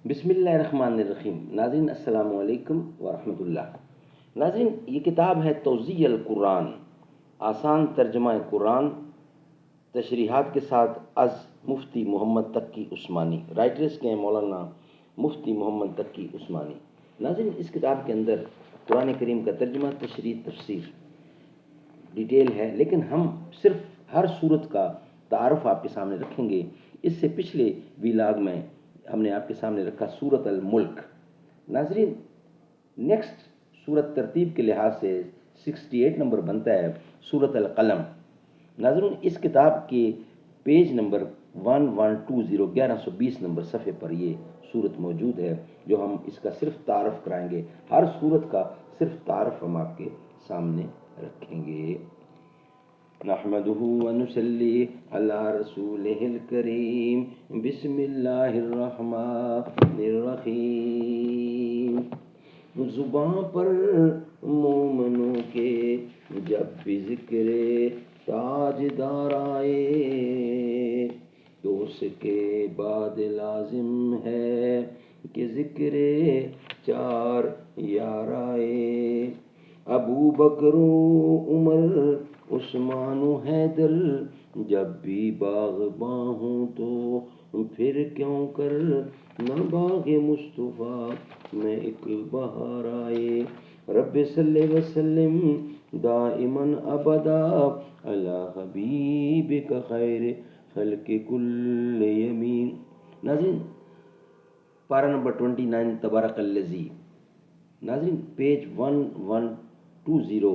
بسم اللہ الرحمن الرحیم۔ ناظرین السلام علیکم ورحمۃ اللہ۔ ناظرین، یہ کتاب ہے توضیح القرآن، آسان ترجمہ قرآن، تشریحات کے ساتھ از مفتی محمد تقی عثمانی۔ رائٹرز کے ہیں مولانا مفتی محمد تقی عثمانی۔ ناظرین، اس کتاب کے اندر قرآن کریم کا ترجمہ، تشریح، تفسیر ڈیٹیل ہے، لیکن ہم صرف ہر صورت کا تعارف آپ کے سامنے رکھیں گے۔ اس سے پچھلے ویلاگ میں ہم نے آپ کے سامنے رکھا سورۃ الملک۔ ناظرین، نیکسٹ سورت ترتیب کے لحاظ سے 68 نمبر بنتا ہے سورۃ القلم۔ ناظرین، اس کتاب کے پیج نمبر 1120 1120 نمبر صفحے پر یہ سورت موجود ہے، جو ہم اس کا صرف تعارف کرائیں گے۔ ہر سورت کا صرف تعارف ہم آپ کے سامنے رکھیں گے۔ نحمده ونصلي على رسوله الكريم بسم اللہ الرحمن الرحیم۔ زباں پر مومنوں کے جب بھی ذکر تاجدار آئے، تو اس کے بعد لازم ہے کہ ذکر چار یار آئے۔ ابو بکر و عمر عثمان و حیدر جب بھی باغباں ہوں تو پھر کیوں کر نہ باغ مصطفیٰ میں ایک بہار آئے۔ رب صلی وسلم دائماً ابدا علی حبیبک خیر خلق کل یمین۔ ناظرین، پارہ نمبر 29 تبارک الذی۔ ناظرین، پیج 1120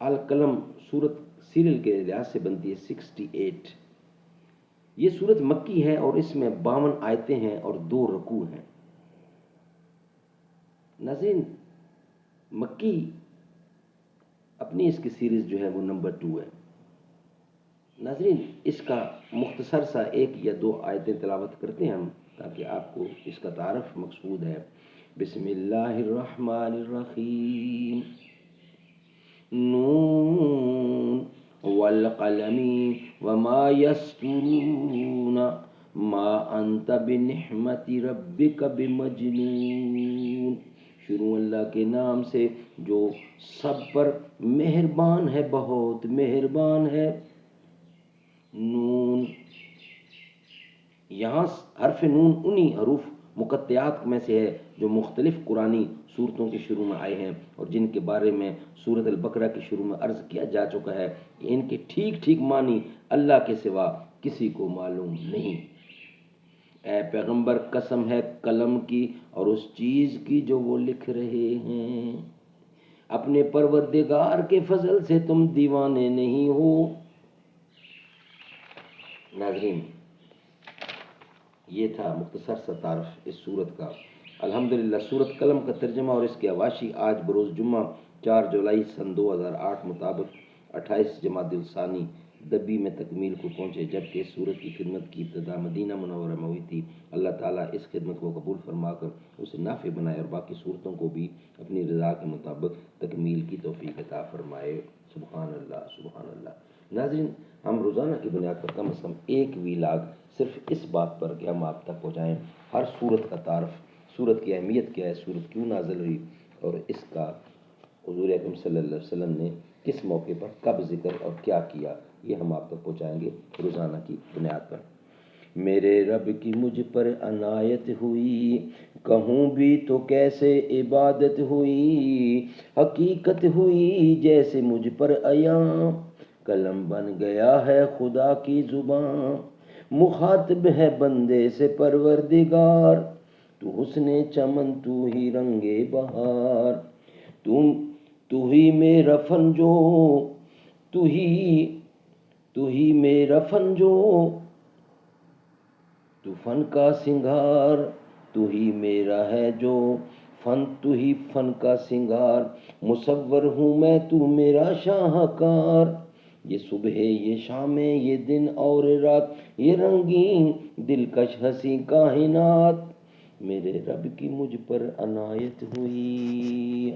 القلم سورت سیریل کے لحاظ سے بنتی ہے 68۔ یہ سورت مکی ہے اور اس میں 52 آیتیں ہیں اور 2 رکوع ہیں۔ ناظرین، مکی اپنی اس کی سیریز جو ہے وہ نمبر 2 ہے۔ ناظرین، اس کا مختصر سا 1 یا 2 آیتیں تلاوت کرتے ہیں ہم، تاکہ آپ کو اس کا تعارف مقصود ہے۔ بسم اللہ الرحمن الرحیم۔ نون والقلم وما یسطرون ما انت بنعمت ربک بمجنون۔ شروع اللہ کے نام سے جو سب پر مہربان ہے، بہت مہربان ہے۔ نون، یہاں حرف نون انہی حروف مقطعات میں سے ہے جو مختلف قرآنی صورتوں کے شروع میں آئے ہیں، اور جن کے بارے میں سورۃ البقرہ کے شروع میں عرض کیا جا چکا ہے کہ ان کے ٹھیک معنی اللہ کے سوا کسی کو معلوم نہیں۔ اے پیغمبر، قسم ہے قلم کی اور اس چیز کی جو وہ لکھ رہے ہیں، اپنے پروردگار کے فضل سے تم دیوانے نہیں ہو۔ ناظرین، یہ تھا مختصر سا تعارف اس سورت کا۔ الحمدللہ سورت قلم کا ترجمہ اور اس کے حواشی آج بروز جمعہ 4 جولائی سن 2008 مطابق 28 جمادی الثانی دبی میں تکمیل کو پہنچے، جبکہ اس سورت کی خدمت کی ابتدا مدینہ منورہ میں ہوئی تھی۔ اللہ تعالیٰ اس خدمت کو قبول فرما کر اسے نافع بنائے اور باقی صورتوں کو بھی اپنی رضا کے مطابق تکمیل کی توفیق عطا فرمائے۔ سبحان اللہ، سبحان اللہ۔ ناظرین، ہم روزانہ کی بنیاد پر کم از کم 1 ویلاگ صرف اس بات پر کہ ہم آپ تک پہنچائیں ہر صورت کا تعارف، صورت کی اہمیت کیا ہے، صورت کیوں نازل ہوئی، اور اس کا حضور اکرم صلی اللہ علیہ وسلم نے کس موقع پر کب ذکر اور کیا کیا، یہ ہم آپ تک پہنچائیں گے روزانہ کی بنیاد پر۔ میرے رب کی مجھ پر عنایت ہوئی، کہوں بھی تو کیسے عبادت ہوئی، حقیقت ہوئی جیسے مجھ پر عیاں، قلم بن گیا ہے خدا کی زباں، مخاطب ہے بندے سے پروردگار، تو حسن چمن تو ہی رنگ بہار، تو ہی میرا فنجو، تو ہی میرا فنجو، تو فن کا سنگار، تو ہی میرا ہے جو فن، تو ہی فن کا سنگار، مصور ہوں میں تو میرا شاہکار، یہ صبح یہ شام یہ دن اور رات، یہ رنگین دلکش ہنسی کائنات، میرے رب کی مجھ پر عنایت ہوئی۔